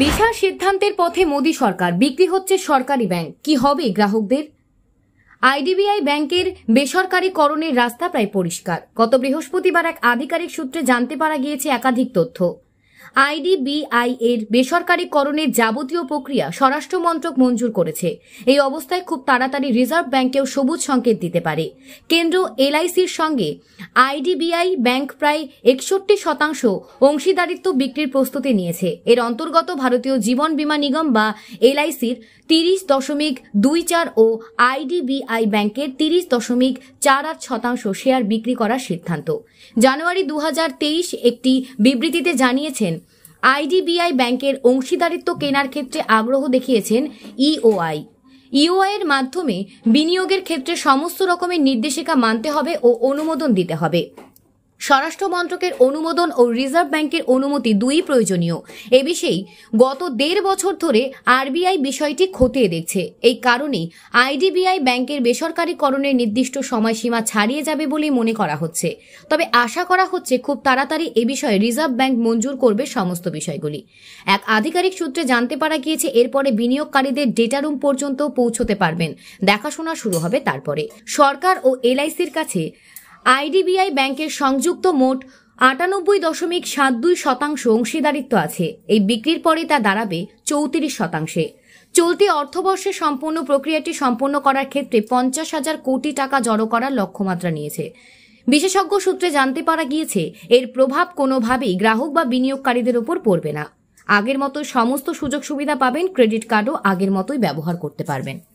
বিশাল সিদ্ধান্তের পথে মোদী সরকার। বিক্রি হচ্ছে সরকারি ব্যাংক। কি হবে গ্রাহকদের? আইডিবিআই ব্যাংকের বেসরকারীকরণের রাস্তা প্রায় পরিষ্কার। গত বৃহস্পতিবার এক আধিকারিক সূত্রে জানতে পারা গিয়েছে একাধিক তথ্য। আইডিবিআই এর বেসরকারীকরণের যাবতীয় প্রক্রিয়া স্বরাষ্ট্র মন্ত্রক মঞ্জুর করেছে। এই অবস্থায় খুব তাড়াতাড়ি রিজার্ভ ব্যাংকেও সবুজ সংকেত দিতে পারে। কেন্দ্র এলআইসির সঙ্গে আইডিবিআই ব্যাংক প্রায় 61% অংশীদারিত্ব বিক্রির প্রস্তুতি নিয়েছে। এর অন্তর্গত ভারতীয় জীবন বীমা নিগম বা এলআইসির 30.24 ও আইডিবিআই ব্যাংকের 30.48% শেয়ার বিক্রি করার সিদ্ধান্ত। জানুয়ারি 2023 একটি বিবৃতিতে জানিয়েছেন, আইডিবিআই ব্যাংকের অংশীদারিত্ব কেনার ক্ষেত্রে আগ্রহ দেখিয়েছেন ইওআই। ইওআই-এর মাধ্যমে বিনিয়োগের ক্ষেত্রে সমস্ত রকমের নির্দেশিকা মানতে হবে ও অনুমোদন দিতে হবে। স্বরাষ্ট্র মন্ত্রকের অনুমোদন ও রিজার্ভ ব্যাংকের অনুমতি দুই প্রয়োজনীয়। এ বিষয়ে গত 1.5 বছর ধরে আরবিআই বিষয়টি খতিয়ে দেখছে। এই কারণেই আইডিবিআই ব্যাংকের বেসরকারীকরণের নির্দিষ্ট সময়সীমা ছাড়িয়ে যাবে বলে মনে করা হচ্ছে। তবে আশা করা হচ্ছে খুব তাড়াতাড়ি এ বিষয়ে রিজার্ভ ব্যাংক মঞ্জুর করবে সমস্ত বিষয়গুলি। এক আধিকারিক সূত্রে জানতে পারা গিয়েছে, এরপরে বিনিয়োগকারীদের ডেটা রুম পর্যন্ত পৌঁছতে পারবেন। দেখাশোনা শুরু হবে তারপরে। সরকার ও এলআইসির কাছে আইডিবিআই ব্যাংকের সংযুক্ত মোট 98.72% অংশীদারিত্ব আছে। এই বিক্রির পরে তা দাঁড়াবে 34%। চলতি অর্থবর্ষে সম্পূর্ণ প্রক্রিয়াটি সম্পন্ন করার ক্ষেত্রে 50,000 কোটি টাকা জড়ো করার লক্ষ্যমাত্রা নিয়েছে। বিশেষজ্ঞ সূত্রে জানতে পারা গিয়েছে, এর প্রভাব কোনোভাবেই গ্রাহক বা বিনিয়োগকারীদের ওপর পড়বে না। আগের মতো সমস্ত সুযোগ সুবিধা পাবেন, ক্রেডিট কার্ডও আগের মতোই ব্যবহার করতে পারবেন।